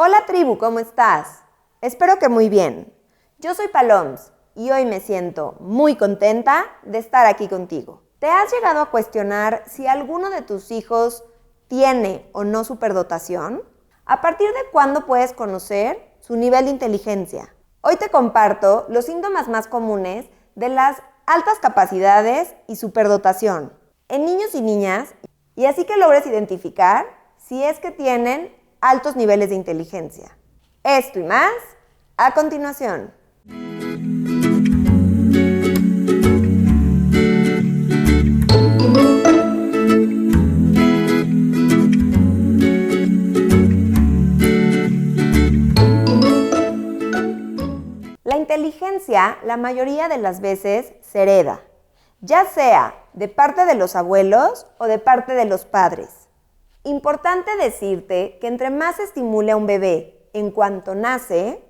Hola tribu, ¿cómo estás? Espero que muy bien. Yo soy Paloms y hoy me siento muy contenta de estar aquí contigo. ¿Te has llegado a cuestionar si alguno de tus hijos tiene o no superdotación? ¿A partir de cuándo puedes conocer su nivel de inteligencia? Hoy te comparto los síntomas más comunes de las altas capacidades y superdotación en niños y niñas, y así que logres identificar si es que tienen altos niveles de inteligencia. Esto y más a continuación. La inteligencia, la mayoría de las veces, se hereda, ya sea de parte de los abuelos o de parte de los padres. Importante decirte que entre más se estimule a un bebé en cuanto nace,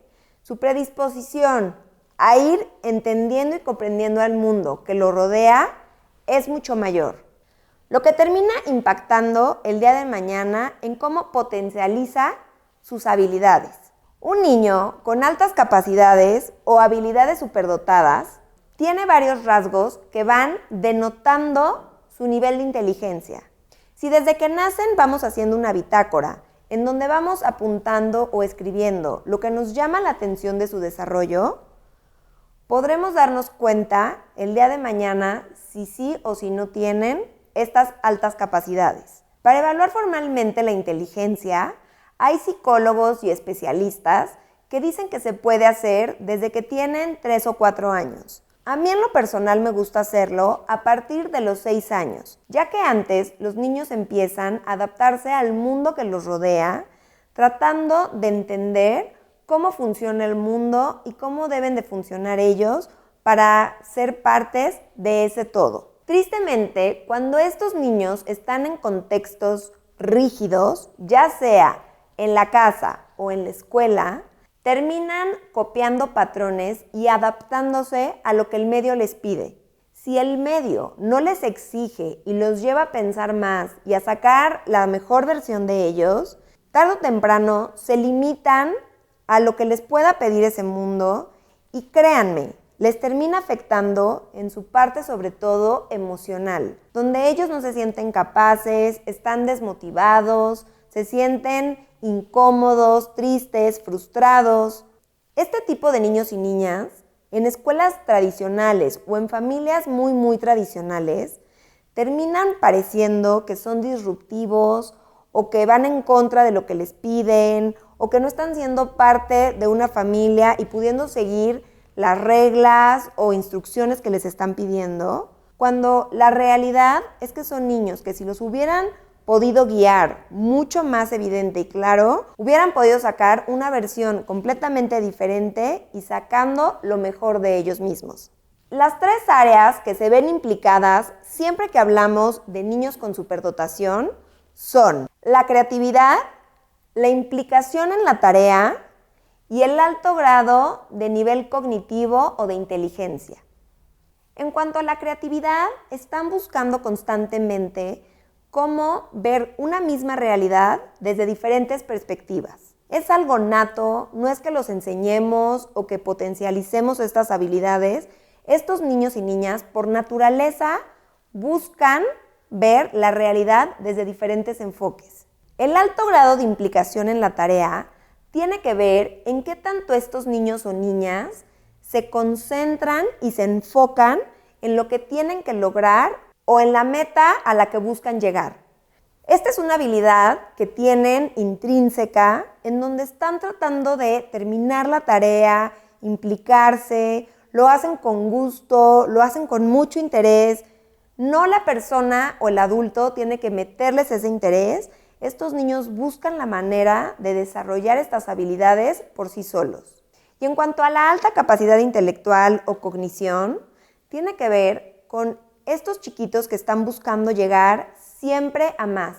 su predisposición a ir entendiendo y comprendiendo al mundo que lo rodea es mucho mayor, lo que termina impactando el día de mañana en cómo potencializa sus habilidades. Un niño con altas capacidades o habilidades superdotadas tiene varios rasgos que van denotando su nivel de inteligencia. Si desde que nacen vamos haciendo una bitácora, en donde vamos apuntando o escribiendo lo que nos llama la atención de su desarrollo, podremos darnos cuenta el día de mañana si sí o si no tienen estas altas capacidades. Para evaluar formalmente la inteligencia, hay psicólogos y especialistas que dicen que se puede hacer desde que tienen 3 o 4 años. A mí en lo personal me gusta hacerlo a partir de los 6 años, ya que antes los niños empiezan a adaptarse al mundo que los rodea, tratando de entender cómo funciona el mundo y cómo deben de funcionar ellos para ser partes de ese todo. Tristemente, cuando estos niños están en contextos rígidos, ya sea en la casa o en la escuela, terminan copiando patrones y adaptándose a lo que el medio les pide. Si el medio no les exige y los lleva a pensar más y a sacar la mejor versión de ellos, tarde o temprano se limitan a lo que les pueda pedir ese mundo y créanme, les termina afectando en su parte sobre todo emocional, donde ellos no se sienten capaces, están desmotivados, se sienten incómodos, tristes, frustrados. Este tipo de niños y niñas, en escuelas tradicionales o en familias muy tradicionales, terminan pareciendo que son disruptivos o que van en contra de lo que les piden o que no están siendo parte de una familia y pudiendo seguir las reglas o instrucciones que les están pidiendo, cuando la realidad es que son niños que si los hubieran podido guiar mucho más evidente y claro, hubieran podido sacar una versión completamente diferente y sacando lo mejor de ellos mismos. Las 3 áreas que se ven implicadas siempre que hablamos de niños con superdotación son la creatividad, la implicación en la tarea y el alto grado de nivel cognitivo o de inteligencia. En cuanto a la creatividad, están buscando constantemente cómo ver una misma realidad desde diferentes perspectivas. Es algo nato, no es que los enseñemos o que potencialicemos estas habilidades. Estos niños y niñas, por naturaleza, buscan ver la realidad desde diferentes enfoques. El alto grado de implicación en la tarea tiene que ver en qué tanto estos niños o niñas se concentran y se enfocan en lo que tienen que lograr o en la meta a la que buscan llegar. Esta es una habilidad que tienen intrínseca, en donde están tratando de terminar la tarea, implicarse, lo hacen con gusto, lo hacen con mucho interés. No la persona o el adulto tiene que meterles ese interés. Estos niños buscan la manera de desarrollar estas habilidades por sí solos. Y en cuanto a la alta capacidad intelectual o cognición, tiene que ver con estos chiquitos que están buscando llegar siempre a más.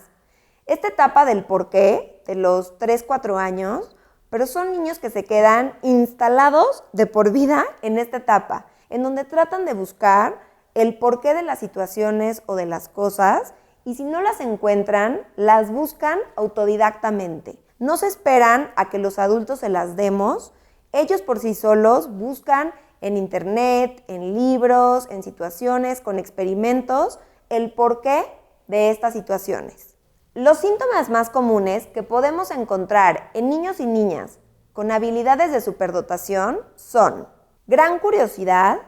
Esta etapa del porqué, de los 3, 4 años, pero son niños que se quedan instalados de por vida en esta etapa, en donde tratan de buscar el porqué de las situaciones o de las cosas y si no las encuentran, las buscan autodidactamente. No se esperan a que los adultos se las demos. Ellos por sí solos buscan en internet, en libros, en situaciones, con experimentos, el porqué de estas situaciones. Los síntomas más comunes que podemos encontrar en niños y niñas con habilidades de superdotación son gran curiosidad,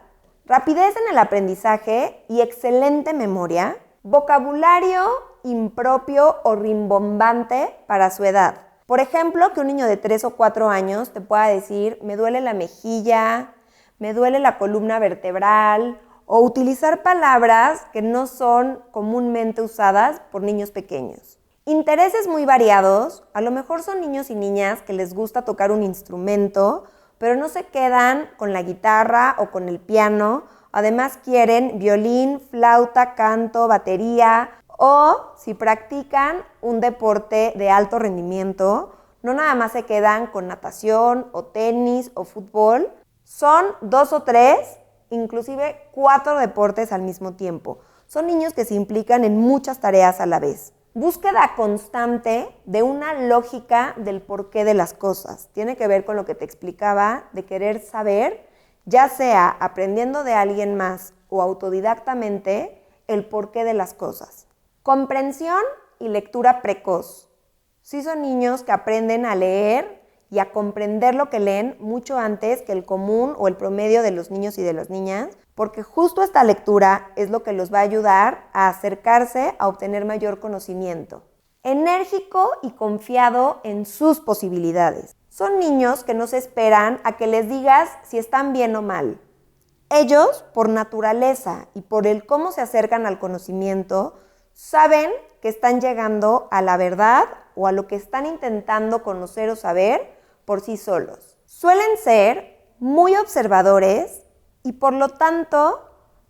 rapidez en el aprendizaje y excelente memoria, vocabulario impropio o rimbombante para su edad. Por ejemplo, que un niño de 3 o 4 años te pueda decir, me duele la mejilla, me duele la columna vertebral, o utilizar palabras que no son comúnmente usadas por niños pequeños. Intereses muy variados, a lo mejor son niños y niñas que les gusta tocar un instrumento, pero no se quedan con la guitarra o con el piano, además quieren violín, flauta, canto, batería, o si practican un deporte de alto rendimiento, no nada más se quedan con natación o tenis o fútbol, son 2 o 3, inclusive 4 deportes al mismo tiempo. Son niños que se implican en muchas tareas a la vez. Búsqueda constante de una lógica del porqué de las cosas. Tiene que ver con lo que te explicaba de querer saber, ya sea aprendiendo de alguien más o autodidactamente, el porqué de las cosas. Comprensión y lectura precoz. Sí son niños que aprenden a leer y a comprender lo que leen mucho antes que el común o el promedio de los niños y de las niñas, porque justo esta lectura es lo que los va a ayudar a acercarse a obtener mayor conocimiento. Enérgico y confiado en sus posibilidades. Son niños que no se esperan a que les digas si están bien o mal. Ellos, por naturaleza y por el cómo se acercan al conocimiento, saben que están llegando a la verdad o a lo que están intentando conocer o saber por sí solos. Suelen ser muy observadores y por lo tanto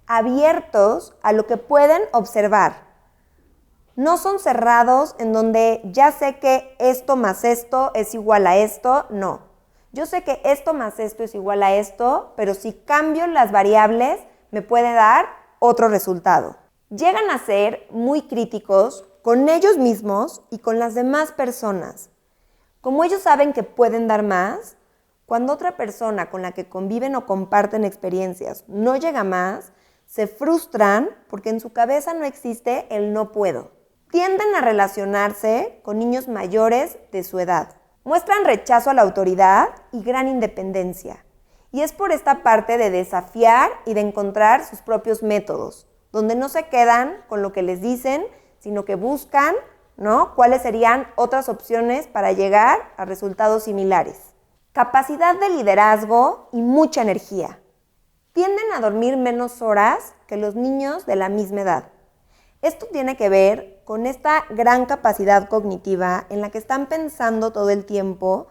abiertos a lo que pueden observar. No son cerrados en donde ya sé que esto más esto es igual a esto, no. Yo sé que esto más esto es igual a esto, pero si cambio las variables me puede dar otro resultado. Llegan a ser muy críticos con ellos mismos y con las demás personas. Como ellos saben que pueden dar más, cuando otra persona con la que conviven o comparten experiencias no llega más, se frustran porque en su cabeza no existe el no puedo. Tienden a relacionarse con niños mayores de su edad. Muestran rechazo a la autoridad y gran independencia. Y es por esta parte de desafiar y de encontrar sus propios métodos, donde no se quedan con lo que les dicen, sino que buscan, ¿no?, cuáles serían otras opciones para llegar a resultados similares. Capacidad de liderazgo y mucha energía. Tienden a dormir menos horas que los niños de la misma edad. Esto tiene que ver con esta gran capacidad cognitiva en la que están pensando todo el tiempo.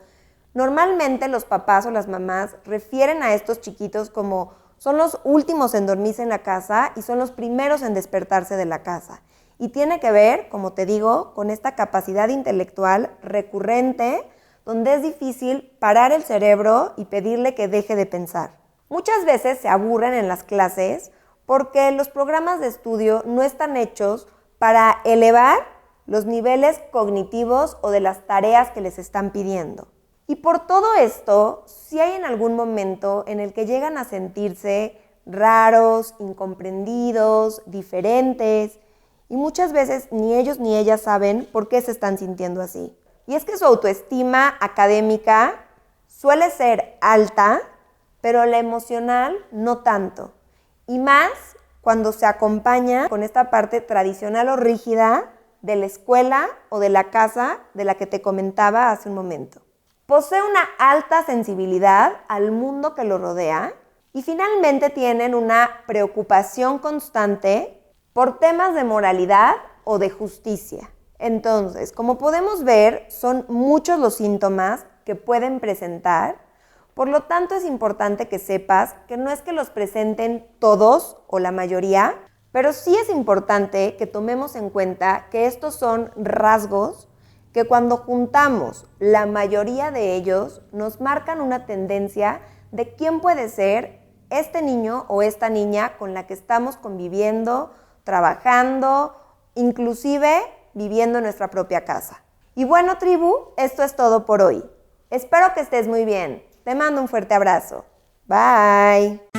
Normalmente los papás o las mamás refieren a estos chiquitos como son los últimos en dormirse en la casa y son los primeros en despertarse de la casa. Y tiene que ver, como te digo, con esta capacidad intelectual recurrente donde es difícil parar el cerebro y pedirle que deje de pensar. Muchas veces se aburren en las clases porque los programas de estudio no están hechos para elevar los niveles cognitivos o de las tareas que les están pidiendo. Y por todo esto, si hay en algún momento en el que llegan a sentirse raros, incomprendidos, diferentes, y muchas veces ni ellos ni ellas saben por qué se están sintiendo así. Y es que su autoestima académica suele ser alta, pero la emocional no tanto. Y más cuando se acompaña con esta parte tradicional o rígida de la escuela o de la casa de la que te comentaba hace un momento. Posee una alta sensibilidad al mundo que lo rodea y finalmente tienen una preocupación constante por temas de moralidad o de justicia. Entonces, como podemos ver, son muchos los síntomas que pueden presentar. Por lo tanto, es importante que sepas que no es que los presenten todos o la mayoría, pero sí es importante que tomemos en cuenta que estos son rasgos que cuando juntamos la mayoría de ellos nos marcan una tendencia de quién puede ser este niño o esta niña con la que estamos conviviendo, trabajando, inclusive viviendo en nuestra propia casa. Y bueno, tribu, esto es todo por hoy. Espero que estés muy bien. Te mando un fuerte abrazo. Bye.